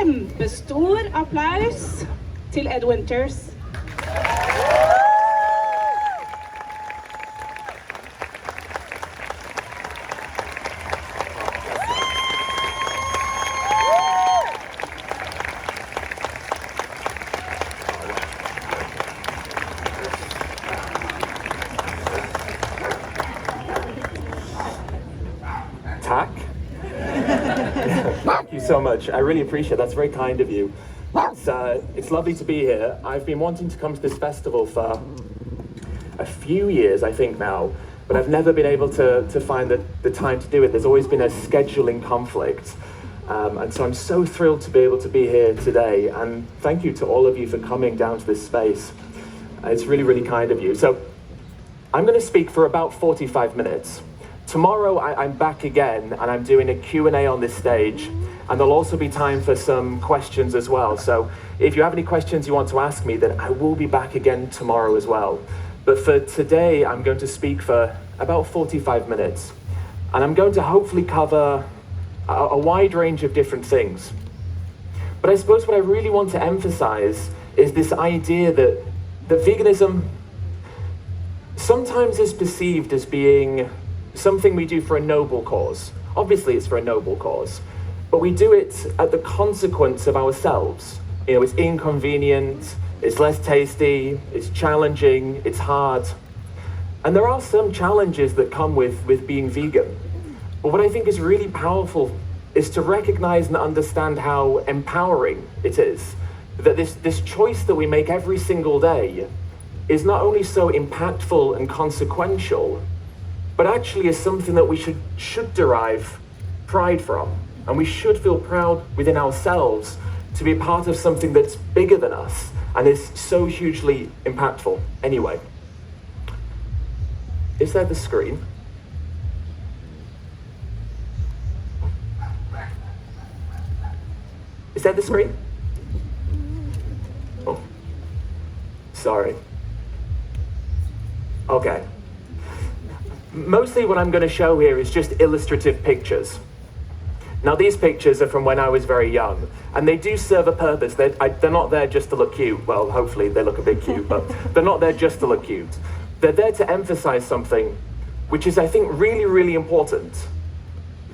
kjempestor applaus til Ed Winters. Tack. Thank you so much. I really appreciate it. That's very kind of you. It's lovely to be here. I've been wanting to come to this festival for a few years, I think now, but I've never been able to find the time to do it. There's always been a scheduling conflict. And so I'm so thrilled to be able to be here today. And thank you to all of you for coming down to this space. It's really, really kind of you. So I'm going to speak for about 45 minutes. Tomorrow I'm back again and I'm doing a Q&A on this stage, and there'll also be time for some questions as well. So if you have any questions you want to ask me, then I will be back again tomorrow as well. But for today, I'm going to speak for about 45 minutes, and I'm going to hopefully cover a wide range of different things. But I suppose what I really want to emphasize is this idea that veganism sometimes is perceived as being something we do for a noble cause. Obviously it's for a noble cause, but we do it at the consequence of ourselves. You know, it's inconvenient, it's less tasty, it's challenging, it's hard. And there are some challenges that come with being vegan. But what I think is really powerful is to recognize and understand how empowering it is. That this choice that we make every single day is not only so impactful and consequential, but actually is something that we should derive pride from. And we should feel proud within ourselves to be part of something that's bigger than us and is so hugely impactful. Anyway, is that the screen? Is that the screen? Oh, sorry. Okay. Mostly what I'm going to show here is just illustrative pictures. Now these pictures are from when I was very young, and they do serve a purpose. They're not there just to look cute. Well, hopefully they look a bit cute, but they're not there just to look cute. They're there to emphasize something which is, I think, really, really important.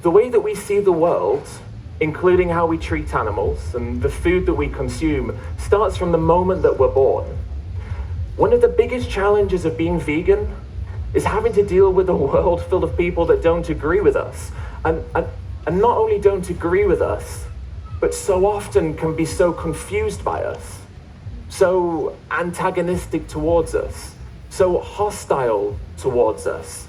The way that we see the world, including how we treat animals and the food that we consume, starts from the moment that we're born. One of the biggest challenges of being vegan is having to deal with a world full of people that don't agree with us. And not only don't agree with us, but so often can be so confused by us, so antagonistic towards us, so hostile towards us.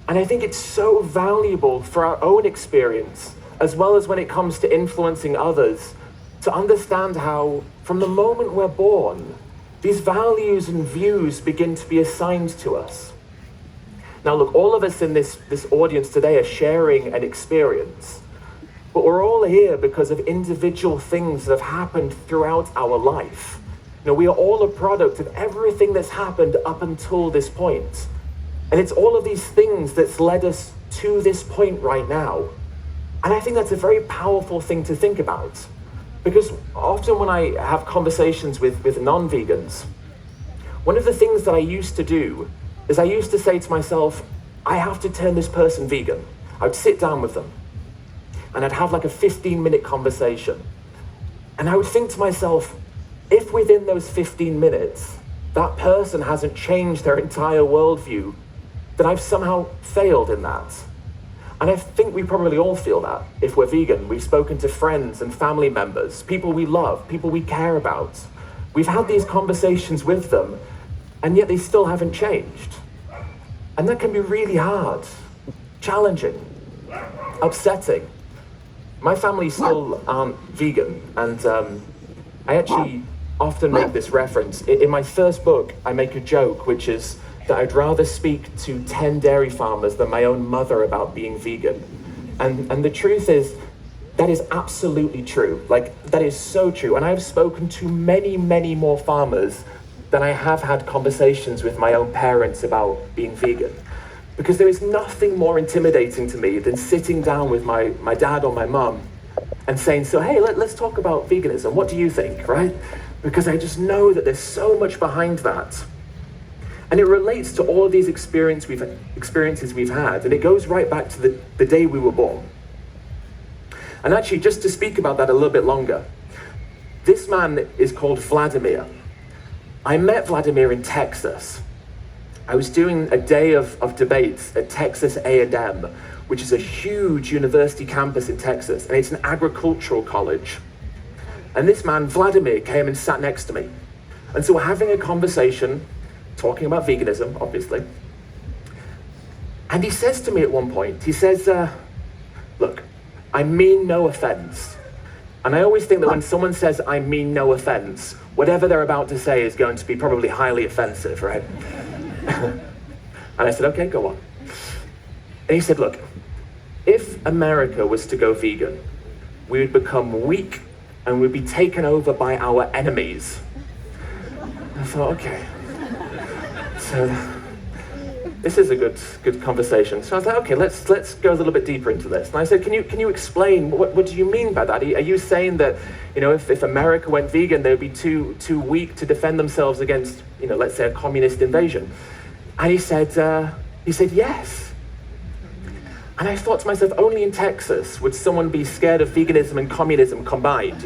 And I think it's so valuable for our own experience, as well as when it comes to influencing others, to understand how, from the moment we're born, these values and views begin to be assigned to us. Now look, all of us in this audience today are sharing an experience, but we're all here because of individual things that have happened throughout our life. You know, we are all a product of everything that's happened up until this point. And it's all of these things that's led us to this point right now. And I think that's a very powerful thing to think about. Because often when I have conversations with non-vegans, one of the things that I used to do is I used to say to myself, I have to turn this person vegan. I'd sit down with them and I'd have like a 15-minute conversation. And I would think to myself, if within those 15 minutes, that person hasn't changed their entire worldview, then I've somehow failed in that. And I think we probably all feel that if we're vegan. We've spoken to friends and family members, people we love, people we care about. We've had these conversations with them, and yet they still haven't changed. And that can be really hard, challenging, upsetting. My family still aren't vegan, and I actually often make this reference. In my first book, I make a joke, which is that I'd rather speak to 10 dairy farmers than my own mother about being vegan. And the truth is, that is absolutely true. Like, that is so true. And I've spoken to many, many more farmers than I have had conversations with my own parents about being vegan. Because there is nothing more intimidating to me than sitting down with my dad or my mum and saying, so hey, let's talk about veganism. What do you think, right? Because I just know that there's so much behind that. And it relates to all of these experiences we've had, and it goes right back to the day we were born. And actually, just to speak about that a little bit longer, this man is called Vladimir. I met Vladimir in Texas. I was doing a day of debates at Texas A&M, which is a huge university campus in Texas, and it's an agricultural college. And this man, Vladimir, came and sat next to me. And so we're having a conversation, talking about veganism, obviously. And he says to me at one point, he says, look, I mean no offense. And I always think that when someone says, I mean no offense, whatever they're about to say is going to be probably highly offensive, right? And I said, okay, go on. And he said, look, if America was to go vegan, we would become weak and we'd be taken over by our enemies. I thought, okay. So this is a good conversation. So I was like, okay, let's go a little bit deeper into this. And I said, can you explain, what do you mean by that? Are you saying that, if America went vegan, they would be too weak to defend themselves against, let's say a communist invasion? And he said, yes. And I thought to myself, only in Texas would someone be scared of veganism and communism combined.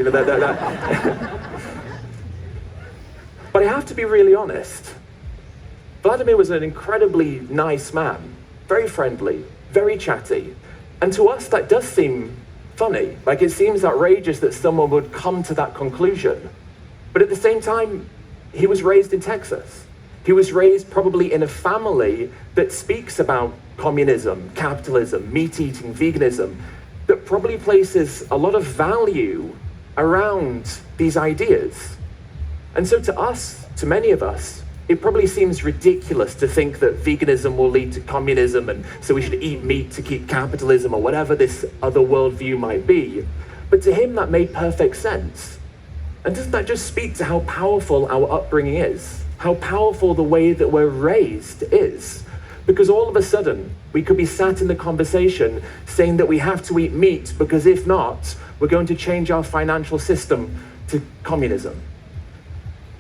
But I have to be really honest. Vladimir was an incredibly nice man, very friendly, very chatty. And to us, that does seem funny. Like, it seems outrageous that someone would come to that conclusion. But at the same time, he was raised in Texas. He was raised probably in a family that speaks about communism, capitalism, meat-eating, veganism, that probably places a lot of value around these ideas. And so to us, to many of us, it probably seems ridiculous to think that veganism will lead to communism, and so we should eat meat to keep capitalism, or whatever this other worldview might be. But to him, that made perfect sense. And doesn't that just speak to how powerful our upbringing is? How powerful the way that we're raised is? Because all of a sudden, we could be sat in the conversation saying that we have to eat meat because if not, we're going to change our financial system to communism.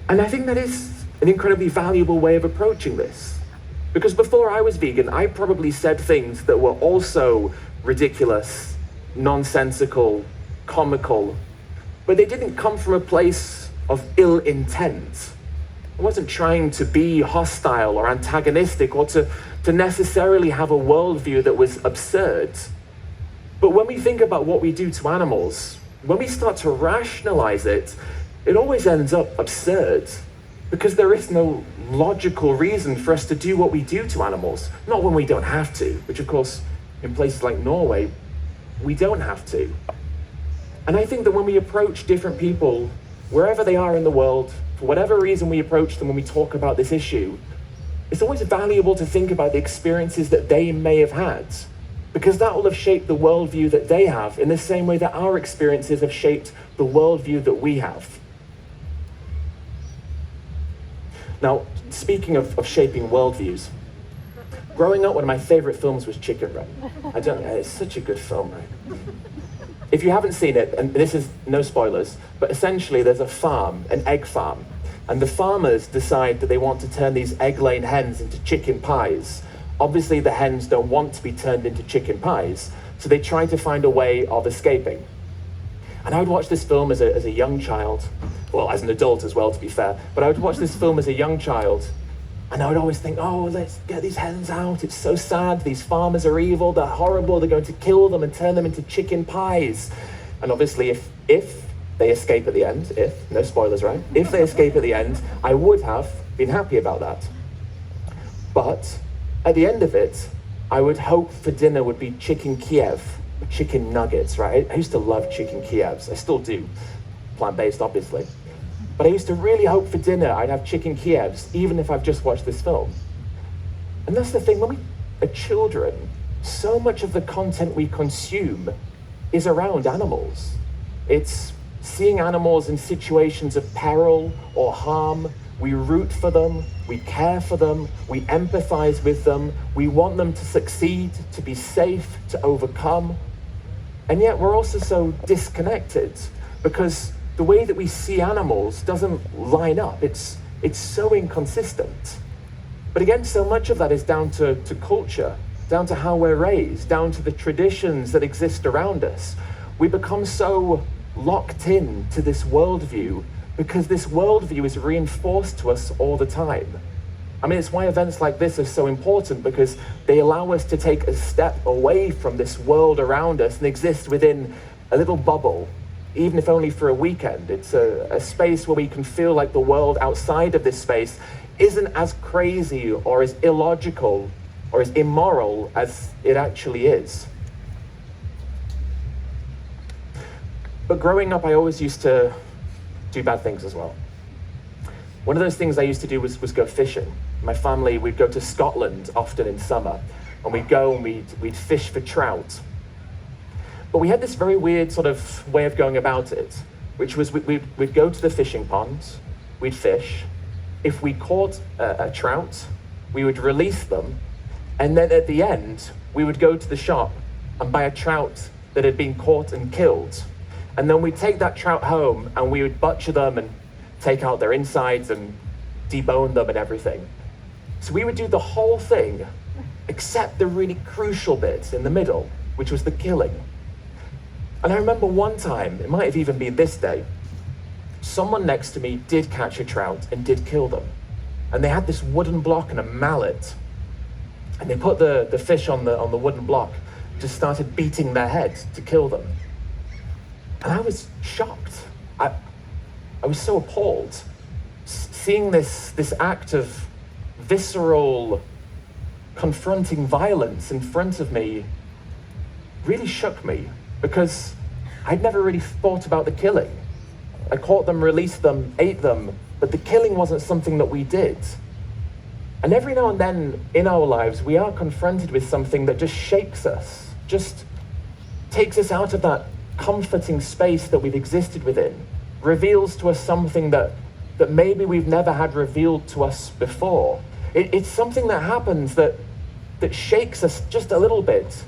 And I think that is an incredibly valuable way of approaching this. Because before I was vegan, I probably said things that were also ridiculous, nonsensical, comical, but they didn't come from a place of ill intent. I wasn't trying to be hostile or antagonistic or to necessarily have a worldview that was absurd. But when we think about what we do to animals, when we start to rationalize it, it always ends up absurd. Because there is no logical reason for us to do what we do to animals. Not when we don't have to, which of course, in places like Norway, we don't have to. And I think that when we approach different people, wherever they are in the world, for whatever reason we approach them when we talk about this issue, it's always valuable to think about the experiences that they may have had, because that will have shaped the worldview that they have in the same way that our experiences have shaped the worldview that we have. Now, speaking of shaping worldviews, growing up, one of my favorite films was Chicken Run. It's such a good film, right? If you haven't seen it, and this is no spoilers, but essentially there's a farm, an egg farm, and the farmers decide that they want to turn these egg-laying hens into chicken pies. Obviously, the hens don't want to be turned into chicken pies, so they try to find a way of escaping. And I would watch this film as a young child, well, as an adult as well, to be fair, but I would watch this film as a young child, and I would always think, oh, let's get these hens out, it's so sad, these farmers are evil, they're horrible, they're going to kill them and turn them into chicken pies. And obviously, if they escape at the end, no spoilers, right? If they escape at the end, I would have been happy about that. But at the end of it, I would hope for dinner would be chicken Kiev, chicken nuggets, right? I used to love chicken Kievs, I still do, plant-based, obviously. But I used to really hope for dinner I'd have chicken Kievs, even if I've just watched this film. And that's the thing, when we are children, so much of the content we consume is around animals. It's seeing animals in situations of peril or harm. We root for them, we care for them, we empathize with them, we want them to succeed, to be safe, to overcome. And yet we're also so disconnected because the way that we see animals doesn't line up. It's so inconsistent. But again, so much of that is down to culture, down to how we're raised, down to the traditions that exist around us. We become so locked in to this worldview because this worldview is reinforced to us all the time. I mean, it's why events like this are so important, because they allow us to take a step away from this world around us and exist within a little bubble, even if only for a weekend. It's a space where we can feel like the world outside of this space isn't as crazy or as illogical or as immoral as it actually is. But growing up, I always used to do bad things as well. One of those things I used to do was go fishing. My family, we'd go to Scotland often in summer, and we'd go and we'd fish for trout. But we had this very weird sort of way of going about it, which was we'd go to the fishing ponds, we'd fish. If we caught a trout, we would release them, and then at the end, we would go to the shop and buy a trout that had been caught and killed. And then we'd take that trout home and we would butcher them and take out their insides and debone them and everything. So we would do the whole thing, except the really crucial bit in the middle, which was the killing. And I remember one time, it might have even been this day, someone next to me did catch a trout and did kill them. And they had this wooden block and a mallet. And they put the fish on the wooden block, just started beating their head to kill them. And I was shocked. I was so appalled. Seeing this act of visceral, confronting violence in front of me really shook me, because I'd never really thought about the killing. I caught them, released them, ate them, but the killing wasn't something that we did. And every now and then in our lives, we are confronted with something that just shakes us, just takes us out of that comforting space that we've existed within, reveals to us something that maybe we've never had revealed to us before. It's something that happens that shakes us just a little bit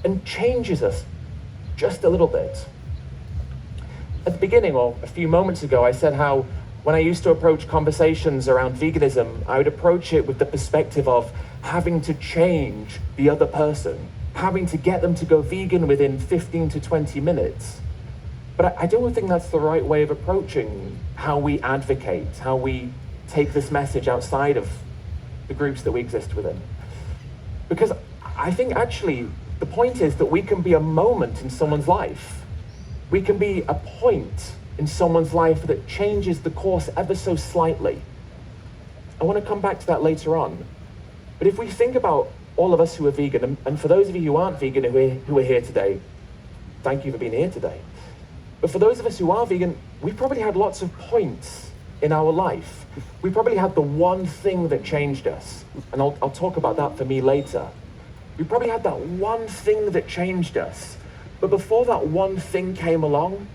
and changes us just a little bit. At the beginning, or a few moments ago, I said how when I used to approach conversations around veganism, I would approach it with the perspective of having to change the other person, having to get them to go vegan within 15 to 20 minutes. But I don't think that's the right way of approaching how we advocate, how we take this message outside of the groups that we exist within. Because I think actually the point is that we can be a moment in someone's life. We can be a point in someone's life that changes the course ever so slightly. I want to come back to that later on. But if we think about all of us who are vegan, and for those of you who aren't vegan who are here today, thank you for being here today. But for those of us who are vegan, we probably had lots of points in our life. We probably had the one thing that changed us. And I'll talk about that for me later. We probably had that one thing that changed us. But before that one thing came along,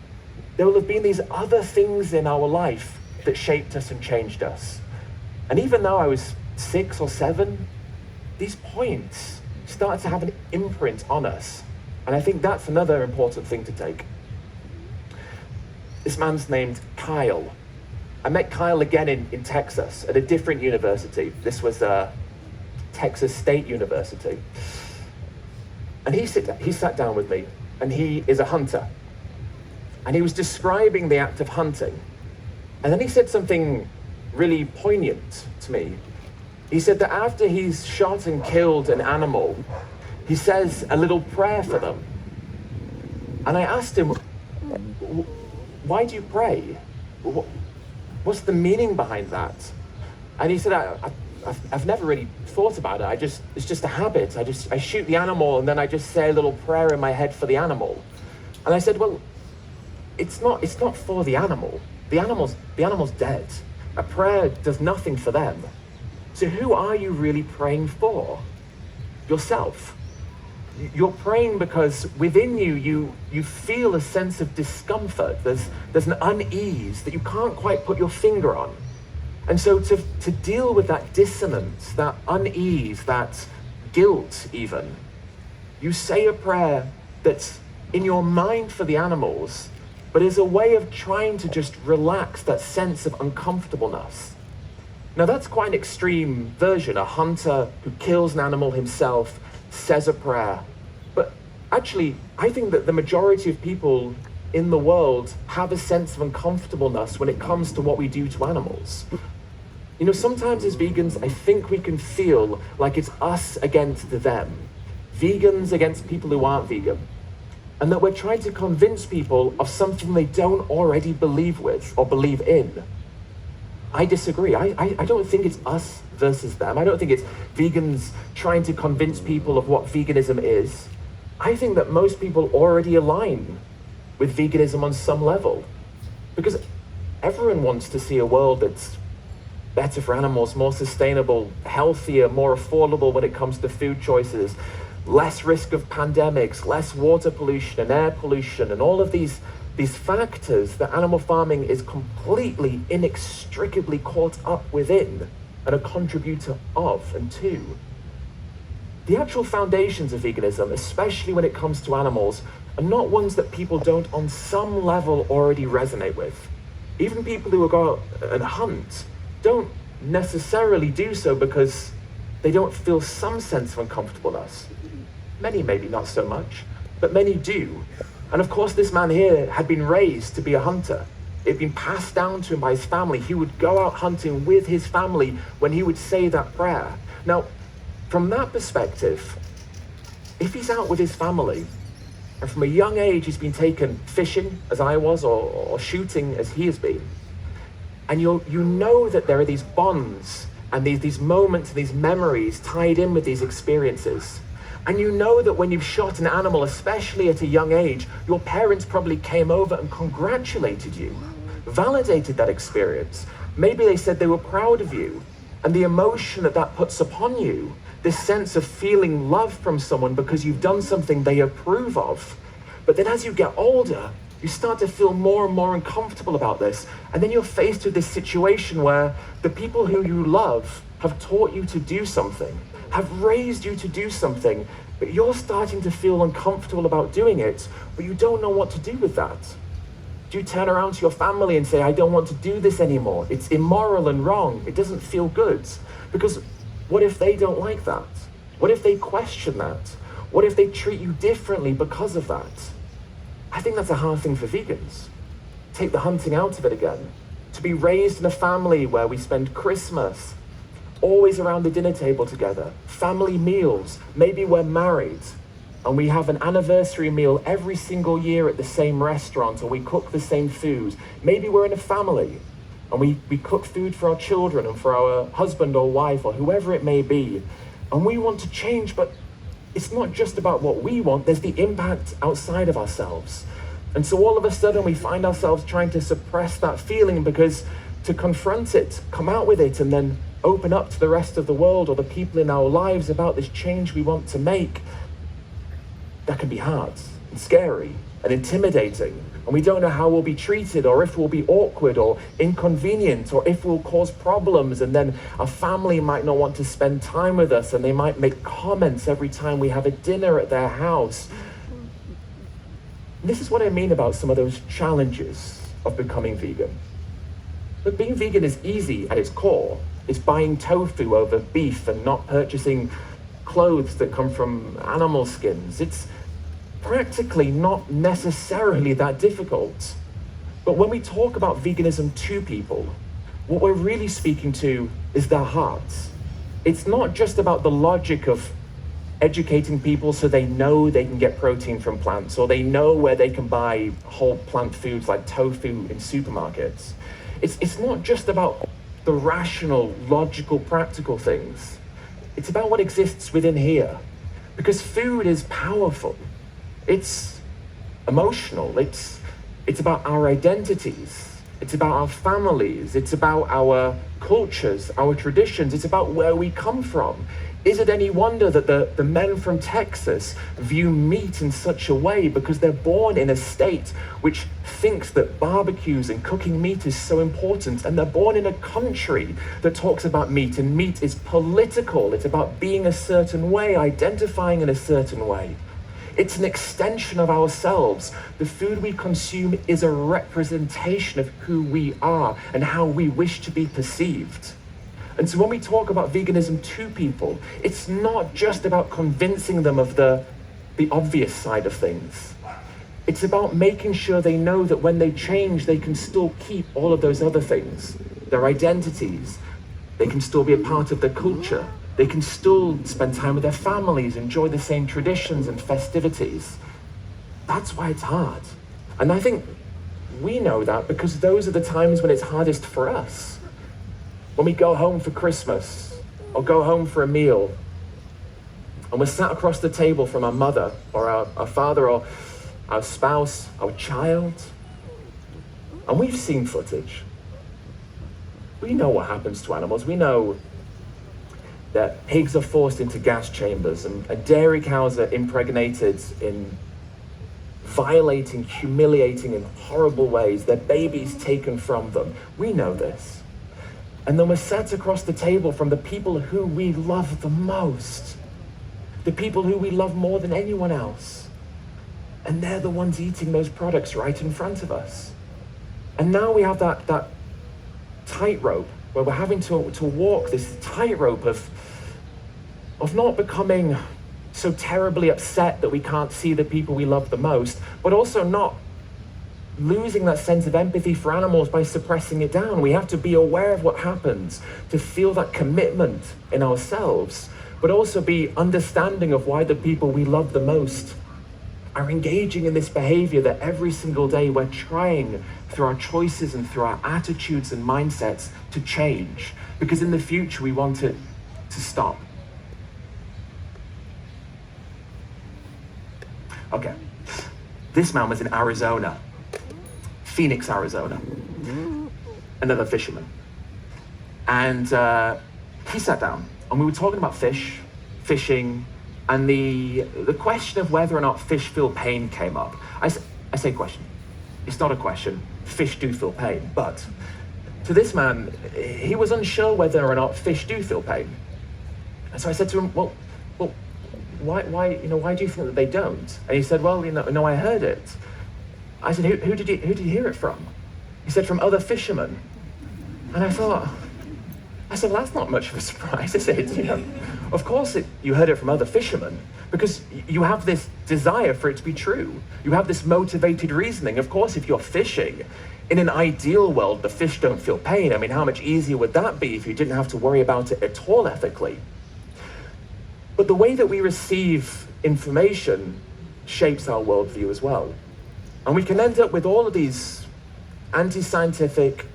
there will have been these other things in our life that shaped us and changed us. And even though I was 6 or 7, these points start to have an imprint on us. And I think that's another important thing to take. This man's named Kyle. I met Kyle again in Texas at a different university. This was Texas State University. And he sat down with me, and he is a hunter. And he was describing the act of hunting. And then he said something really poignant to me. He said that after he's shot and killed an animal, he says a little prayer for them. And I asked him, why do you pray? What's the meaning behind that? And he said, I've never really thought about it. It's just a habit. I shoot the animal and then I just say a little prayer in my head for the animal. And I said, well, it's not for the animal. The animal's dead. A prayer does nothing for them. So who are you really praying for? Yourself. You're praying because within you feel a sense of discomfort. There's an unease that you can't quite put your finger on. And so to deal with that dissonance, that unease, that guilt even, you say a prayer that's in your mind for the animals, but as a way of trying to just relax that sense of uncomfortableness. Now that's quite an extreme version, a hunter who kills an animal himself, says a prayer. But actually, I think that the majority of people in the world have a sense of uncomfortableness when it comes to what we do to animals. You know, sometimes as vegans, I think we can feel like it's us against them, vegans against people who aren't vegan, and that we're trying to convince people of something they don't already believe with or believe in. I disagree. I don't think it's us versus them. I don't think it's vegans trying to convince people of what veganism is. I think that most people already align with veganism on some level, because everyone wants to see a world that's better for animals, more sustainable, healthier, more affordable when it comes to food choices, less risk of pandemics, less water pollution and air pollution, and all of these factors that animal farming is completely, inextricably caught up within and a contributor of and to. The actual foundations of veganism, especially when it comes to animals, are not ones that people don't on some level already resonate with. Even people who go out and hunt don't necessarily do so because they don't feel some sense of uncomfortableness. Many maybe not so much, but many do. And of course this man here had been raised to be a hunter. It had been passed down to him by his family. He would go out hunting with his family when he would say that prayer. Now, from that perspective, if he's out with his family, and from a young age he's been taken fishing, as I was, or shooting, as he has been, and you know that there are these bonds and these moments and these memories tied in with these experiences. And you know that when you've shot an animal, especially at a young age, your parents probably came over and congratulated you, validated that experience. Maybe they said they were proud of you. And the emotion that puts upon you, this sense of feeling love from someone because you've done something they approve of. But then as you get older, you start to feel more and more uncomfortable about this. And then you're faced with this situation where the people who you love have taught you to do something, have raised you to do something, but you're starting to feel uncomfortable about doing it, but you don't know what to do with that. Do you turn around to your family and say, I don't want to do this anymore? It's immoral and wrong. It doesn't feel good. Because what if they don't like that? What if they question that? What if they treat you differently because of that? I think that's a hard thing for vegans. Take the hunting out of it again. To be raised in a family where we spend Christmas always around the dinner table together, family meals, maybe we're married, and we have an anniversary meal every single year at the same restaurant, or we cook the same food. Maybe we're in a family, and we cook food for our children and for our husband or wife or whoever it may be, and we want to change, but it's not just about what we want, there's the impact outside of ourselves. And so all of a sudden we find ourselves trying to suppress that feeling, because to confront it, come out with it, and then open up to the rest of the world or the people in our lives about this change we want to make, that can be hard and scary and intimidating. And we don't know how we'll be treated, or if we'll be awkward or inconvenient, or if we'll cause problems, and then our family might not want to spend time with us, and they might make comments every time we have a dinner at their house. This is what I mean about some of those challenges of becoming vegan. But being vegan is easy at its core. It's buying tofu over beef and not purchasing clothes that come from animal skins. It's practically not necessarily that difficult. But when we talk about veganism to people, what we're really speaking to is their hearts. It's not just about the logic of educating people so they know they can get protein from plants, or they know where they can buy whole plant foods like tofu in supermarkets. It's not just about the rational, logical, practical things. It's about what exists within here. Because food is powerful. It's emotional. It's about our identities. It's about our families. It's about our cultures, our traditions. It's about where we come from. Is it any wonder that the men from Texas view meat in such a way because they're born in a state which thinks that barbecues and cooking meat is so important, and they're born in a country that talks about meat, and meat is political. It's about being a certain way, identifying in a certain way. It's an extension of ourselves. The food we consume is a representation of who we are and how we wish to be perceived. And so when we talk about veganism to people, it's not just about convincing them of the obvious side of things. It's about making sure they know that when they change, they can still keep all of those other things, their identities. They can still be a part of their culture. They can still spend time with their families, enjoy the same traditions and festivities. That's why it's hard. And I think we know that because those are the times when it's hardest for us. When we go home for Christmas or go home for a meal and we're sat across the table from our mother or our father or our spouse, our child, and we've seen footage. We know what happens to animals. We know that pigs are forced into gas chambers and dairy cows are impregnated in violating, humiliating, and horrible ways. Their babies taken from them. We know this. And then we're sat across the table from the people who we love the most, the people who we love more than anyone else. And they're the ones eating those products right in front of us. And now we have that tightrope where we're having to walk this tightrope of not becoming so terribly upset that we can't see the people we love the most, but also not losing that sense of empathy for animals by suppressing it down. We have to be aware of what happens, to feel that commitment in ourselves, but also be understanding of why the people we love the most are engaging in this behavior that every single day we're trying through our choices and through our attitudes and mindsets to change, because in the future we want it to stop. Okay, this man was in Arizona, Phoenix, Arizona, another fisherman. And he sat down and we were talking about fishing, and the question of whether or not fish feel pain came up. I say question. It's not a question. Fish do feel pain, but to this man, he was unsure whether or not fish do feel pain. And so I said to him, well, why do you think that they don't? And he said, well, no, I heard it. I said, who did you hear it from? He said, from other fishermen. And I said, well, that's not much of a surprise, is it? Of course you heard it from other fishermen, because you have this desire for it to be true. You have this motivated reasoning. Of course, if you're fishing, in an ideal world, the fish don't feel pain. I mean, how much easier would that be if you didn't have to worry about it at all ethically? But the way that we receive information shapes our worldview as well. And we can end up with all of these anti-scientific,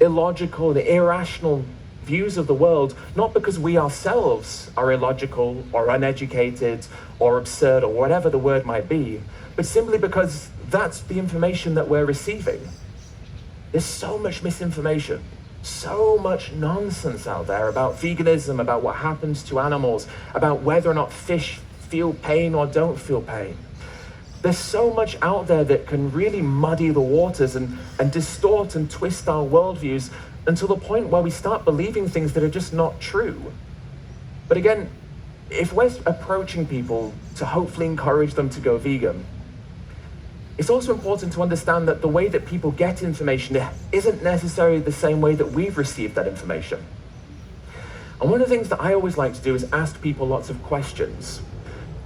illogical, and irrational views of the world, not because we ourselves are illogical or uneducated or absurd or whatever the word might be, but simply because that's the information that we're receiving. There's so much misinformation, so much nonsense out there about veganism, about what happens to animals, about whether or not fish feel pain or don't feel pain. There's so much out there that can really muddy the waters and distort and twist our worldviews until the point where we start believing things that are just not true. But again, if we're approaching people to hopefully encourage them to go vegan, it's also important to understand that the way that people get information isn't necessarily the same way that we've received that information. And one of the things that I always like to do is ask people lots of questions,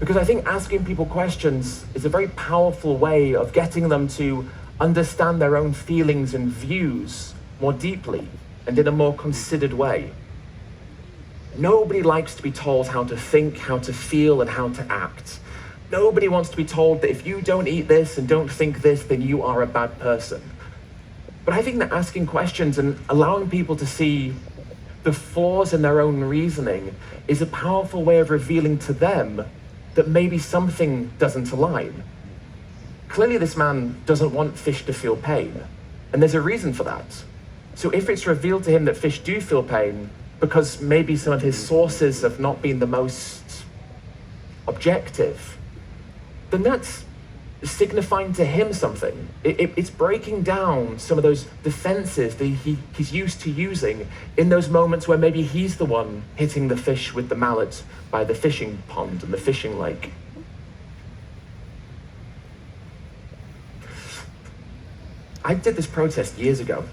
because I think asking people questions is a very powerful way of getting them to understand their own feelings and views more deeply and in a more considered way. Nobody likes to be told how to think, how to feel, and how to act. Nobody wants to be told that if you don't eat this and don't think this, then you are a bad person. But I think that asking questions and allowing people to see the flaws in their own reasoning is a powerful way of revealing to them that maybe something doesn't align. Clearly this man doesn't want fish to feel pain, and there's a reason for that. So if it's revealed to him that fish do feel pain because maybe some of his sources have not been the most objective, then that's signifying to him something. It's breaking down some of those defenses that he's used to using in those moments where maybe he's the one hitting the fish with the mallet by the fishing pond and the fishing lake. I did this protest years ago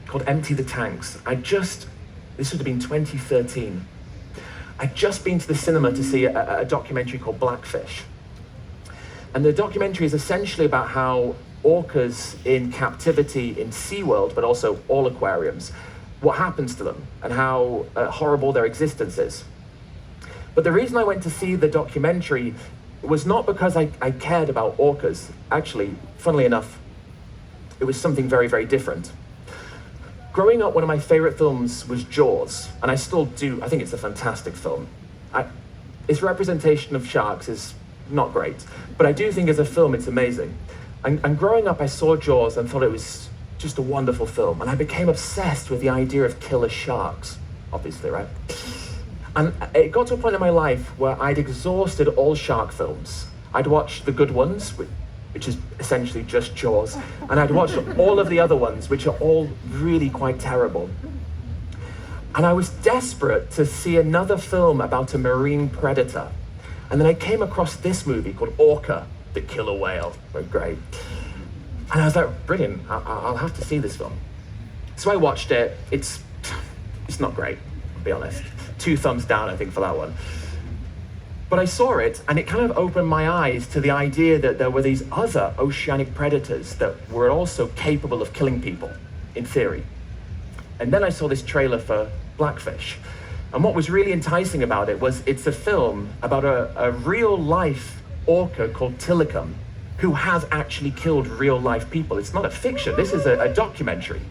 called Empty the Tanks. This would have been 2013. I'd just been to the cinema to see a documentary called Blackfish. And the documentary is essentially about how orcas in captivity in SeaWorld, but also all aquariums, what happens to them and how horrible their existence is. But the reason I went to see the documentary was not because I cared about orcas. Actually, funnily enough, it was something very, very different. Growing up, one of my favorite films was Jaws, and I still do. I think it's a fantastic film. Its representation of sharks is not great, but I do think as a film it's amazing. And growing up, I saw Jaws and thought it was just a wonderful film, and I became obsessed with the idea of killer sharks, obviously, right? And it got to a point in my life where I'd exhausted all shark films. I'd watched the good ones, which is essentially just Jaws, and I'd watched all of the other ones, which are all really quite terrible. And I was desperate to see another film about a marine predator. And then I came across this movie called Orca, the Killer Whale. Very great. And I was like, brilliant, I'll have to see this film. So I watched it. It's not great, I'll be honest. 2 thumbs down, I think, for that one. But I saw it, and it kind of opened my eyes to the idea that there were these other oceanic predators that were also capable of killing people, in theory. And then I saw this trailer for Blackfish. And what was really enticing about it was it's a film about a real-life orca called Tilikum, who has actually killed real-life people. It's not a fiction, this is a documentary.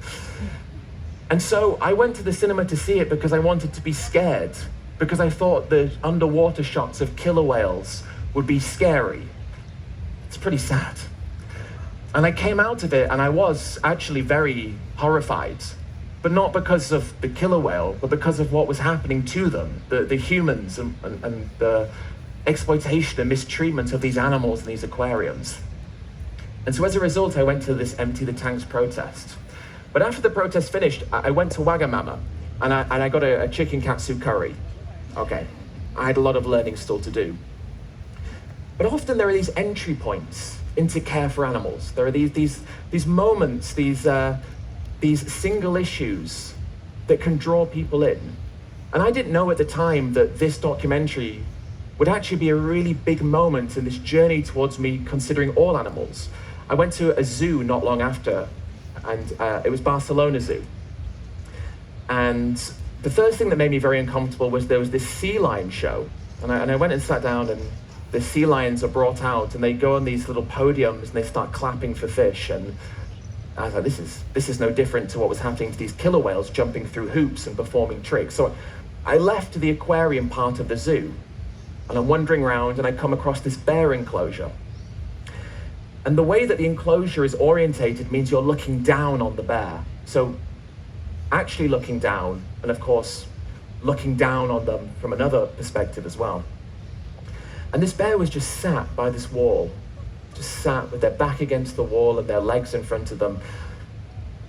And so I went to the cinema to see it because I wanted to be scared, because I thought the underwater shots of killer whales would be scary. It's pretty sad. And I came out of it and I was actually very horrified, but not because of the killer whale, but because of what was happening to them, the humans and the exploitation and mistreatment of these animals in these aquariums. And so as a result, I went to this Empty the Tanks protest. But after the protest finished, I went to Wagamama and I got a chicken katsu curry. Okay, I had a lot of learning still to do. But often there are these entry points into care for animals. There are these moments, these single issues that can draw people in. And I didn't know at the time that this documentary would actually be a really big moment in this journey towards me considering all animals. I went to a zoo not long after, and it was Barcelona Zoo. And the first thing that made me very uncomfortable was there was this sea lion show. And I went and sat down, and the sea lions are brought out, and they go on these little podiums, and they start clapping for fish. And I was like, this is no different to what was happening to these killer whales jumping through hoops and performing tricks. So I left the aquarium part of the zoo, and I'm wandering around, and I come across this bear enclosure. And the way that the enclosure is orientated means you're looking down on the bear. So actually looking down, and of course, looking down on them from another perspective as well. And this bear was just sat by this wall, just sat with their back against the wall and their legs in front of them.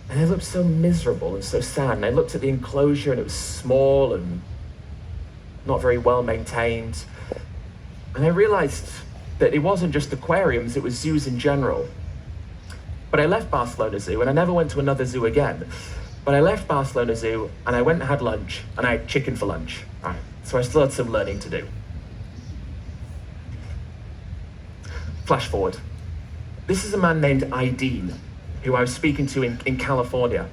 And they looked so miserable and so sad. And I looked at the enclosure, and it was small and not very well maintained. And I realized that it wasn't just aquariums, it was zoos in general. But I left Barcelona Zoo, and I never went to another zoo again. But I left Barcelona Zoo, and I went and had lunch, and I had chicken for lunch. Right. So I still had some learning to do. Flash forward. This is a man named Aideen, who I was speaking to in California.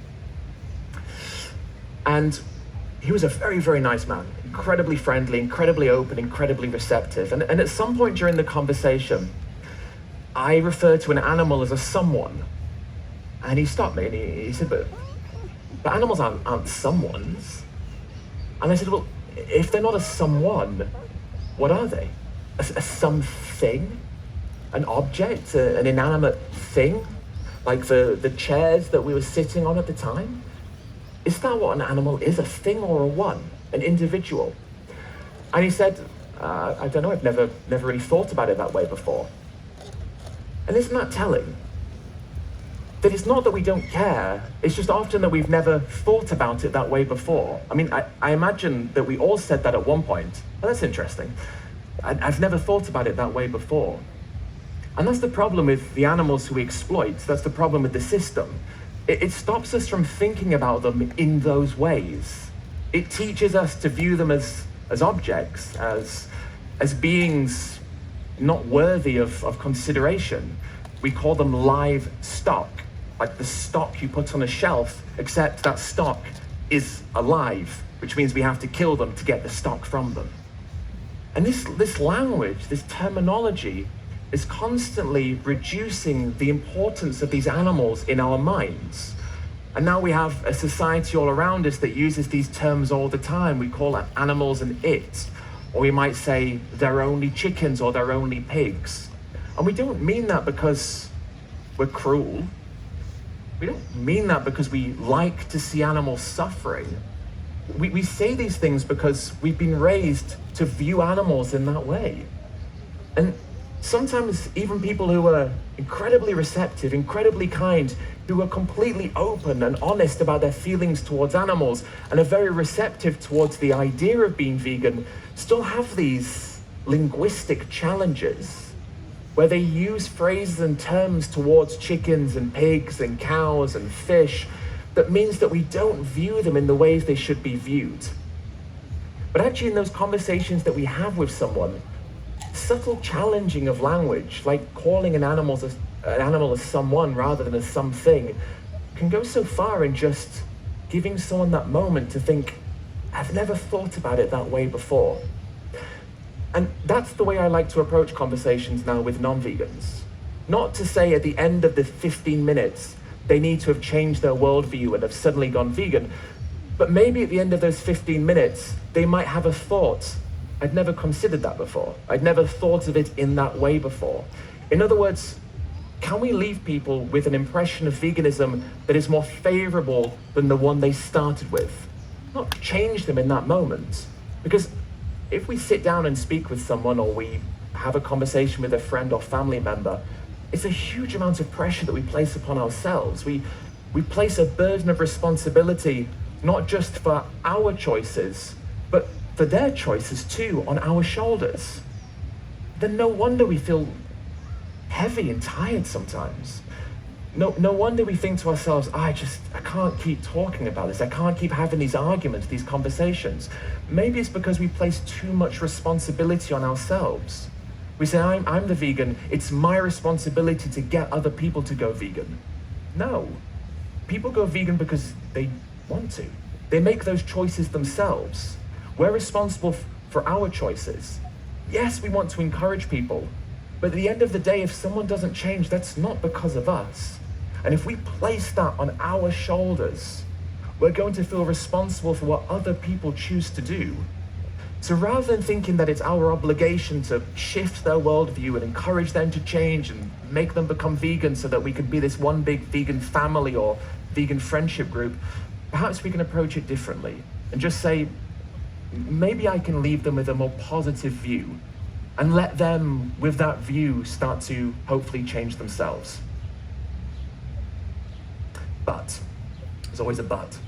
And he was a very, very nice man, incredibly friendly, incredibly open, incredibly receptive. And at some point during the conversation, I referred to an animal as a someone. And he stopped me and he said, but animals aren't someones. And I said, well, if they're not a someone, what are they? A something? An object? An inanimate thing? Like the chairs that we were sitting on at the time? Is that what an animal is? A thing or a one? An individual? And he said, I don't know, I've never really thought about it that way before. And isn't that telling? That it's not that we don't care, it's just often that we've never thought about it that way before. I mean, I imagine that we all said that at one point. Well, that's interesting. I've never thought about it that way before. And that's the problem with the animals who we exploit. That's the problem with the system. It stops us from thinking about them in those ways. It teaches us to view them as objects, as beings not worthy of consideration. We call them live stock, like the stock you put on a shelf, except that stock is alive, which means we have to kill them to get the stock from them. And this language, this terminology, is constantly reducing the importance of these animals in our minds. And now we have a society all around us that uses these terms all the time. We call it animals and it, or we might say they're only chickens or they're only pigs. And we don't mean that because we're cruel. We don't mean that because we like to see animals suffering. We say these things because we've been raised to view animals in that way. And sometimes even people who are incredibly receptive, incredibly kind, who are completely open and honest about their feelings towards animals and are very receptive towards the idea of being vegan, still have these linguistic challenges where they use phrases and terms towards chickens and pigs and cows and fish that means that we don't view them in the ways they should be viewed. But actually in those conversations that we have with someone, subtle challenging of language, like calling an animal as someone rather than as something, can go so far in just giving someone that moment to think, I've never thought about it that way before. And that's the way I like to approach conversations now with non-vegans. Not to say at the end of the 15 minutes, they need to have changed their worldview and have suddenly gone vegan, but maybe at the end of those 15 minutes, they might have a thought, I'd never considered that before. I'd never thought of it in that way before. In other words, can we leave people with an impression of veganism that is more favorable than the one they started with? Not change them in that moment. Because if we sit down and speak with someone or we have a conversation with a friend or family member, it's a huge amount of pressure that we place upon ourselves. We place a burden of responsibility, not just for our choices, but for their choices too, on our shoulders. Then no wonder we feel heavy and tired sometimes. No wonder we think to ourselves, I can't keep talking about this. I can't keep having these arguments, these conversations. Maybe it's because we place too much responsibility on ourselves. We say, I'm the vegan, it's my responsibility to get other people to go vegan. No, people go vegan because they want to. They make those choices themselves. We're responsible for our choices. Yes, we want to encourage people, but at the end of the day, if someone doesn't change, that's not because of us. And if we place that on our shoulders, we're going to feel responsible for what other people choose to do. So rather than thinking that it's our obligation to shift their worldview and encourage them to change and make them become vegan so that we can be this one big vegan family or vegan friendship group, perhaps we can approach it differently and just say, maybe I can leave them with a more positive view and let them, with that view, start to hopefully change themselves. But, there's always a but.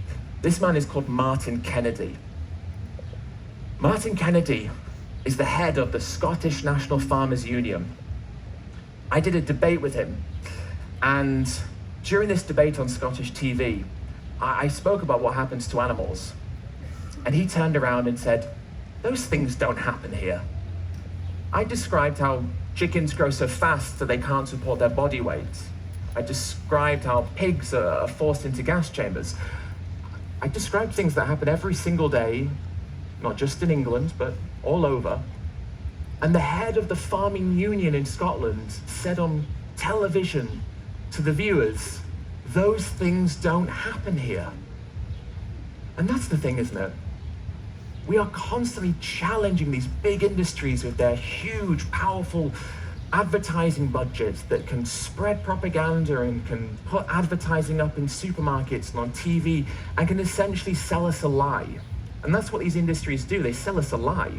This man is called Martin Kennedy. Martin Kennedy is the head of the Scottish National Farmers Union. I did a debate with him, and during this debate on Scottish TV, I spoke about what happens to animals. And he turned around and said, those things don't happen here. I described how chickens grow so fast that they can't support their body weight. I described how pigs are forced into gas chambers. I described things that happen every single day, not just in England, but all over. And the head of the farming union in Scotland said on television to the viewers, those things don't happen here. And that's the thing, isn't it? We are constantly challenging these big industries with their huge, powerful advertising budgets that can spread propaganda and can put advertising up in supermarkets and on TV and can essentially sell us a lie. And that's what these industries do, they sell us a lie.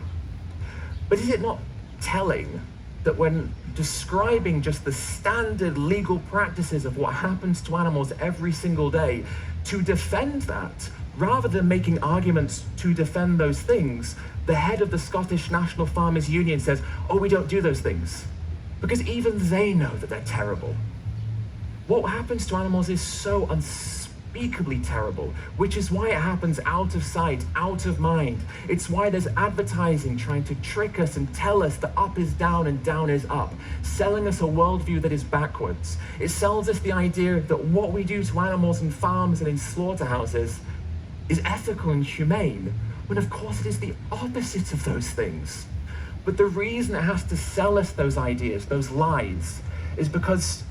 But is it not telling that when describing just the standard legal practices of what happens to animals every single day, to defend that, rather than making arguments to defend those things, the head of the Scottish National Farmers Union says, oh, we don't do those things. because even they know that they're terrible. What happens to animals is so unspeakably terrible, which is why it happens out of sight, out of mind. It's why there's advertising trying to trick us and tell us that up is down and down is up, selling us a worldview that is backwards. It sells us the idea that what we do to animals in farms and in slaughterhouses is ethical and humane, when of course it is the opposite of those things. But the reason it has to sell us those ideas, those lies, is because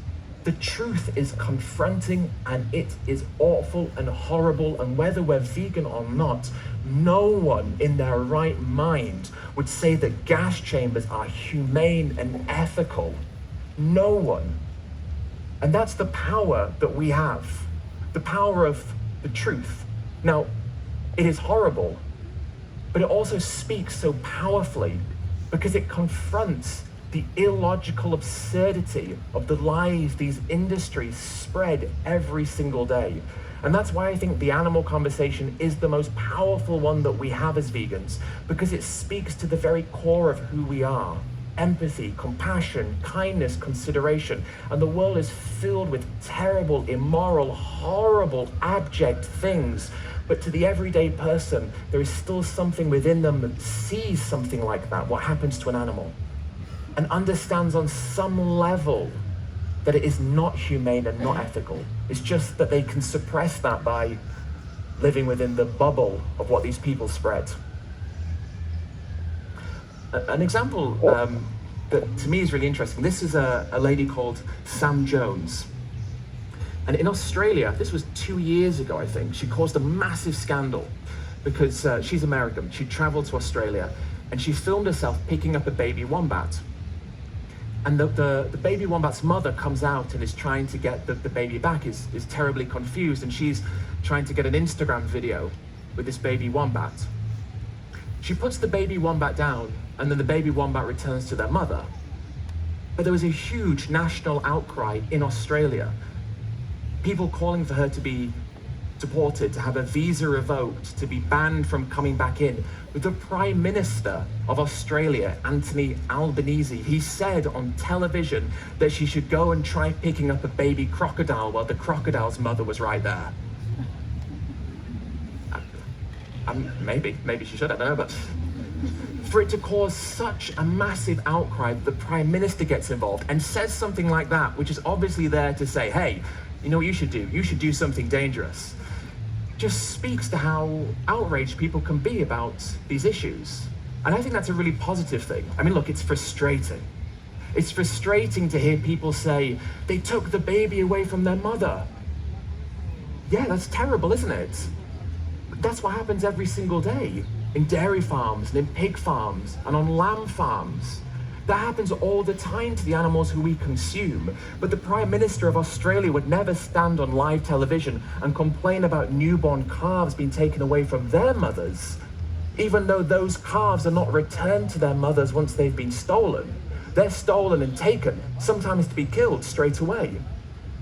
the truth is confronting and it is awful and horrible, and whether we're vegan or not, no one in their right mind would say that gas chambers are humane and ethical. No one. And that's the power that we have, the power of the truth. Now, it is horrible, but it also speaks so powerfully because it confronts the illogical absurdity of the lies these industries spread every single day. And that's why I think the animal conversation is the most powerful one that we have as vegans, because it speaks to the very core of who we are. Empathy, compassion, kindness, consideration. And the world is filled with terrible, immoral, horrible, abject things. But to the everyday person, there is still something within them that sees something like that, what happens to an animal, and understands on some level that it is not humane and not ethical. It's just that they can suppress that by living within the bubble of what these people spread. An example that to me is really interesting, this is a lady called Sam Jones. And in Australia, this was 2 years ago, I think, she caused a massive scandal because she's American. She traveled to Australia and she filmed herself picking up a baby wombat. And the baby wombat's mother comes out and is trying to get the baby back, is terribly confused, and she's trying to get an Instagram video with this baby wombat. She puts the baby wombat down, and then the baby wombat returns to their mother. But there was a huge national outcry in Australia. People calling for her to be deported, to have a visa revoked, to be banned from coming back in. With the Prime Minister of Australia, Anthony Albanese, he said on television that she should go and try picking up a baby crocodile while the crocodile's mother was right there. Maybe she should, I don't know, but for it to cause such a massive outcry that the Prime Minister gets involved and says something like that, which is obviously there to say, hey, you know what you should do? You should do something dangerous. Just speaks to how outraged people can be about these issues. And I think that's a really positive thing. I mean, look, it's frustrating. It's frustrating to hear people say, they took the baby away from their mother. Yeah, that's terrible, isn't it? But that's what happens every single day in dairy farms and in pig farms and on lamb farms. That happens all the time to the animals who we consume. But the Prime Minister of Australia would never stand on live television and complain about newborn calves being taken away from their mothers, even though those calves are not returned to their mothers once they've been stolen. They're stolen and taken, sometimes to be killed straight away.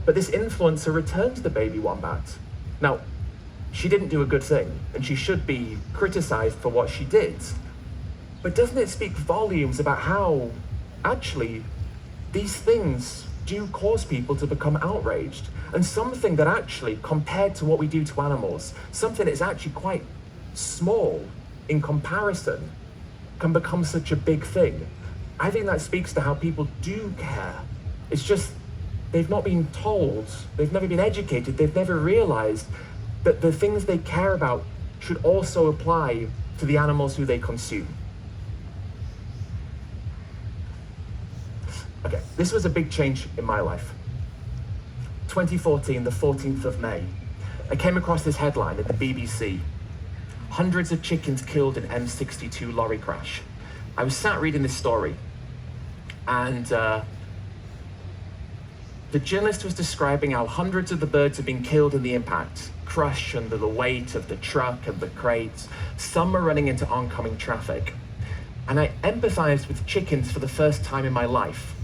But this influencer returned the baby wombat. Now, she didn't do a good thing, and she should be criticized for what she did. But doesn't it speak volumes about how, actually, these things do cause people to become outraged? And something that actually, compared to what we do to animals, something that's actually quite small in comparison, can become such a big thing. I think that speaks to how people do care. It's just, they've not been told, they've never been educated, they've never realized that the things they care about should also apply to the animals who they consume. Okay, this was a big change in my life. 2014, the 14th of May, I came across this headline at the BBC. Hundreds of chickens killed in M62 lorry crash. I was sat reading this story, and the journalist was describing how hundreds of the birds had been killed in the impact, crushed under the weight of the truck and the crates. Some were running into oncoming traffic. And I empathized with chickens for the first time in my life.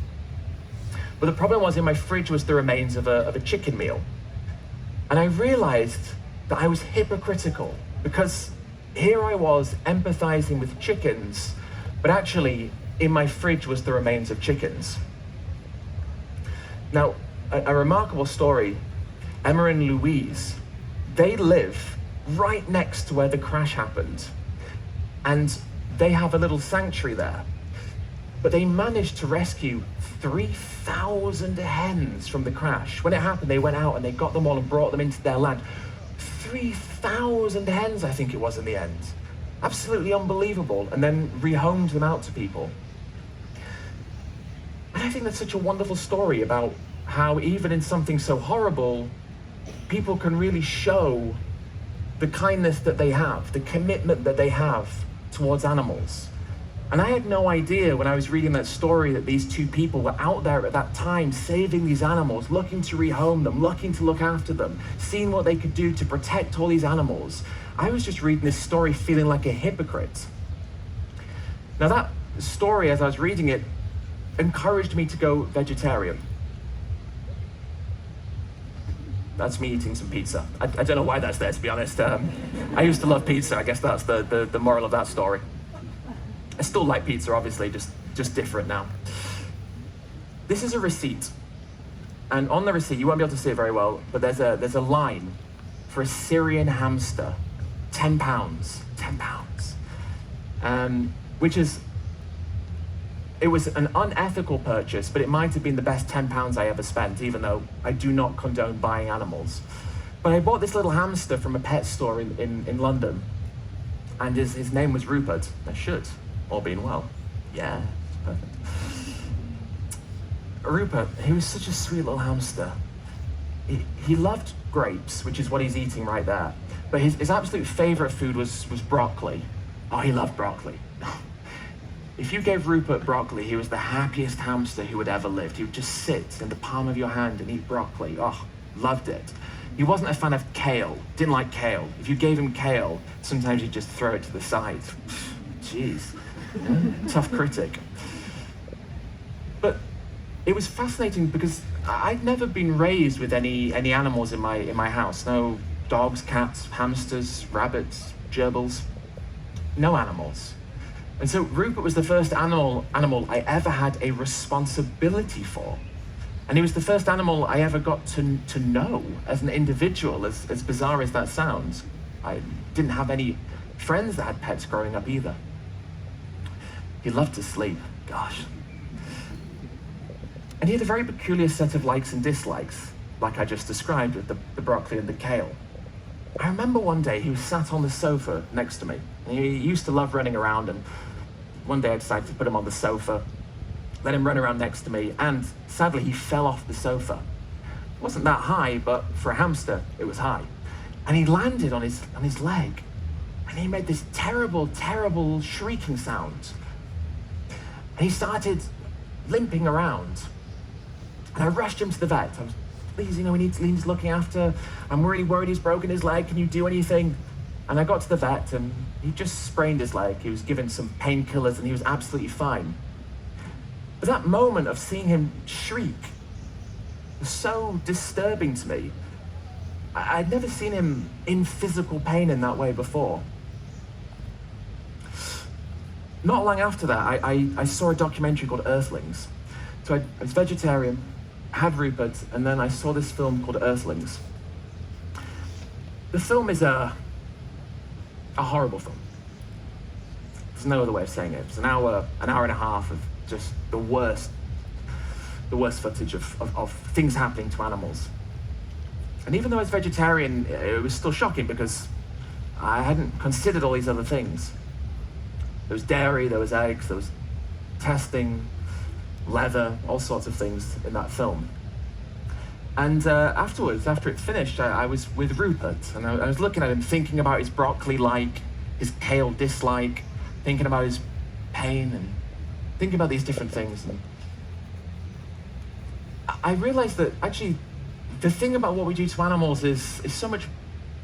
But the problem was, in my fridge was the remains of a chicken meal. And I realized that I was hypocritical, because here I was empathizing with chickens, but actually in my fridge was the remains of chickens. Now, a remarkable story, Emma and Louise, they live right next to where the crash happened. And they have a little sanctuary there. But they managed to rescue 3,000 hens from the crash. When it happened, they went out and they got them all and brought them into their land. 3,000 hens, I think it was in the end. Absolutely unbelievable. And then rehomed them out to people. And I think that's such a wonderful story about how even in something so horrible, people can really show the kindness that they have, the commitment that they have towards animals. And I had no idea when I was reading that story that these two people were out there at that time saving these animals, looking to rehome them, looking to look after them, seeing what they could do to protect all these animals. I was just reading this story feeling like a hypocrite. Now that story, as I was reading it, encouraged me to go vegetarian. That's me eating some pizza. I don't know why that's there, to be honest. I used to love pizza. I guess that's the moral of that story. I still like pizza, obviously, just different now. This is a receipt. And on the receipt, you won't be able to see it very well, but there's a line for a Syrian hamster, 10 pounds, 10 pounds. Which is, it was an unethical purchase, but it might have been the best 10 pounds I ever spent, even though I do not condone buying animals. But I bought this little hamster from a pet store in London, and his name was Rupert. I should, all being well. Yeah, it's perfect. Rupert, he was such a sweet little hamster. He loved grapes, which is what he's eating right there. But his absolute favorite food was broccoli. Oh, he loved broccoli. If you gave Rupert broccoli, he was the happiest hamster who had ever lived. He would just sit in the palm of your hand and eat broccoli. Oh, loved it. He wasn't a fan of kale, didn't like kale. If you gave him kale, sometimes he'd just throw it to the side. Jeez, tough critic. But it was fascinating because I'd never been raised with any animals in my house. No dogs, cats, hamsters, rabbits, gerbils, no animals. And so Rupert was the first animal I ever had a responsibility for. And he was the first animal I ever got to know as an individual, as bizarre as that sounds. I didn't have any friends that had pets growing up either. He loved to sleep, gosh. And he had a very peculiar set of likes and dislikes, like I just described with the broccoli and the kale. I remember one day he was sat on the sofa next to me. And he used to love running around, and one day I decided to put him on the sofa, let him run around next to me, and sadly he fell off the sofa. It wasn't that high, but for a hamster, it was high. And he landed on his leg, and he made this terrible, terrible shrieking sound. And he started limping around. And I rushed him to the vet. I was, please, he needs looking after. I'm really worried he's broken his leg. Can you do anything? And I got to the vet, and he just sprained his leg. He was given some painkillers, and he was absolutely fine. But that moment of seeing him shriek was so disturbing to me. I'd never seen him in physical pain in that way before. Not long after that, I saw a documentary called Earthlings. So I was vegetarian, had Rupert, and then I saw this film called Earthlings. The film is a horrible film. There's no other way of saying it. It's an hour and a half of just the worst footage of things happening to animals. And even though I was vegetarian, it was still shocking because I hadn't considered all these other things. There was dairy, there was eggs, there was testing, leather, all sorts of things in that film. And afterwards, after it finished, I was with Rupert, and I was looking at him, thinking about his broccoli like, his kale dislike, thinking about his pain, and thinking about these different things. And I realized that actually, the thing about what we do to animals is so much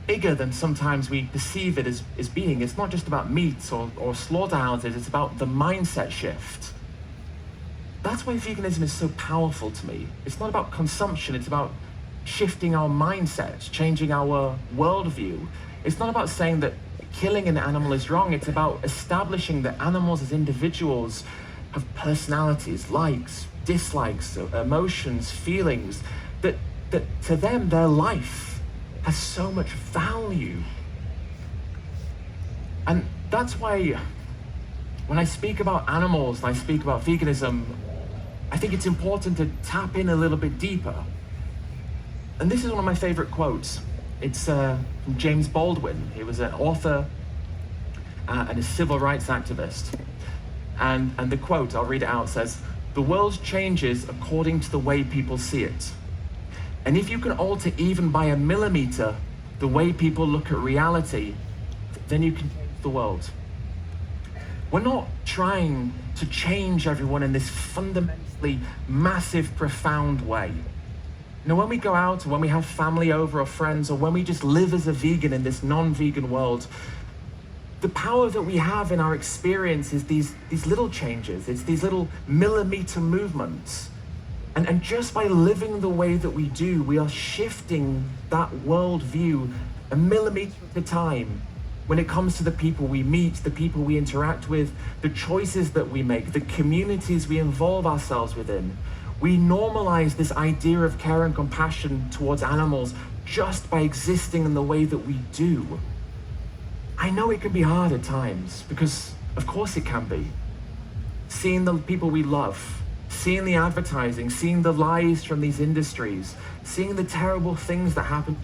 bigger than sometimes we perceive it as being. It's not just about meat or slaughterhouses, it's about the mindset shift. That's why veganism is so powerful to me. It's not about consumption, it's about shifting our mindsets, changing our worldview. It's not about saying that killing an animal is wrong, it's about establishing that animals as individuals have personalities, likes, dislikes, emotions, feelings, that to them, their life has so much value. And that's why when I speak about animals and I speak about veganism, I think it's important to tap in a little bit deeper. And this is one of my favorite quotes. It's from James Baldwin. He was an author and a civil rights activist. And the quote, I'll read it out, says, "The world changes according to the way people see it. And if you can alter even by a millimeter the way people look at reality, then you can change the world." We're not trying to change everyone in this fundamentally massive, profound way. You know, when we go out, or when we have family over or friends, or when we just live as a vegan in this non-vegan world, the power that we have in our experience is these little changes. It's these little millimeter movements. And just by living the way that we do, we are shifting that worldview a millimeter at a time when it comes to the people we meet, the people we interact with, the choices that we make, the communities we involve ourselves within. We normalize this idea of care and compassion towards animals just by existing in the way that we do. I know it can be hard at times, because of course it can be. Seeing the people we love, seeing the advertising, seeing the lies from these industries, seeing the terrible things that happen.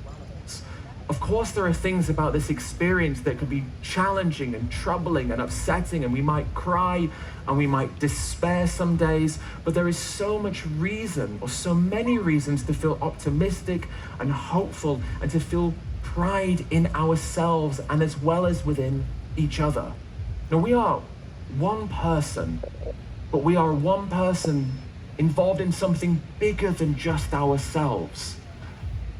Of course there are things about this experience that can be challenging and troubling and upsetting, and we might cry and we might despair some days, but there is so much reason, or so many reasons, to feel optimistic and hopeful and to feel pride in ourselves and as well as within each other. Now, we are one person, but we are one person involved in something bigger than just ourselves.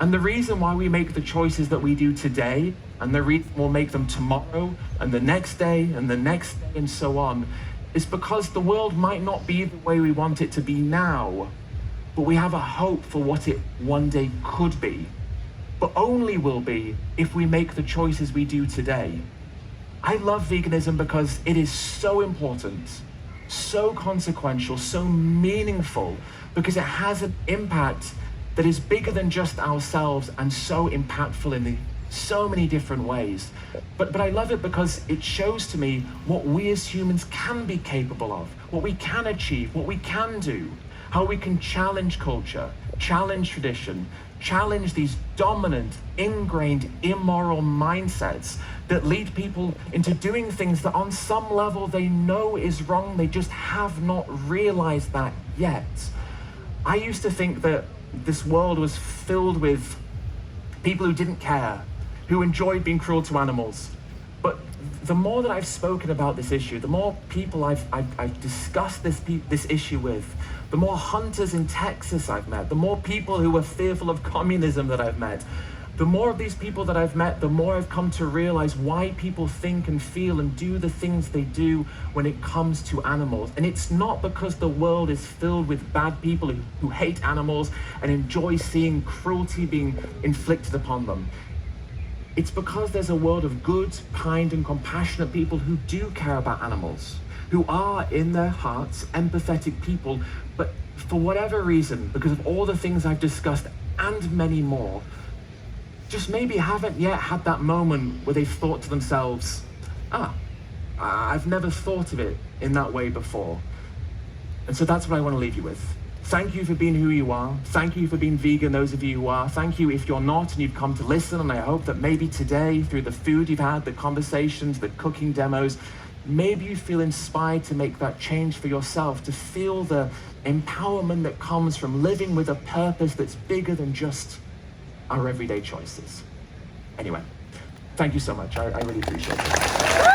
And the reason why we make the choices that we do today, and the reason we'll make them tomorrow, and the next day, and the next day, and so on, is because the world might not be the way we want it to be now, but we have a hope for what it one day could be, but only will be if we make the choices we do today. I love veganism because it is so important, so consequential, so meaningful, because it has an impact that is bigger than just ourselves and so impactful in so many different ways. But I love it because it shows to me what we as humans can be capable of, what we can achieve, what we can do, how we can challenge culture, challenge tradition, challenge these dominant, ingrained, immoral mindsets that lead people into doing things that on some level they know is wrong, they just have not realized that yet. I used to think that this world was filled with people who didn't care, who enjoyed being cruel to animals. But the more that I've spoken about this issue, the more people I've discussed this issue with, the more hunters in Texas I've met, the more people who were fearful of communism that I've met, the more of these people that I've met, the more I've come to realize why people think and feel and do the things they do when it comes to animals. And it's not because the world is filled with bad people who hate animals and enjoy seeing cruelty being inflicted upon them. It's because there's a world of good, kind, and compassionate people who do care about animals, who are, in their hearts, empathetic people, but for whatever reason, because of all the things I've discussed and many more, just maybe haven't yet had that moment where they've thought to themselves, I've never thought of it in that way before. And so that's what I want to leave you with. Thank you for being who you are. Thank you for being vegan, those of you who are. Thank you if you're not and you've come to listen. And I hope that maybe today, through the food you've had, the conversations, the cooking demos, maybe you feel inspired to make that change for yourself, to feel the empowerment that comes from living with a purpose that's bigger than just our everyday choices. Anyway, thank you so much. I really appreciate it.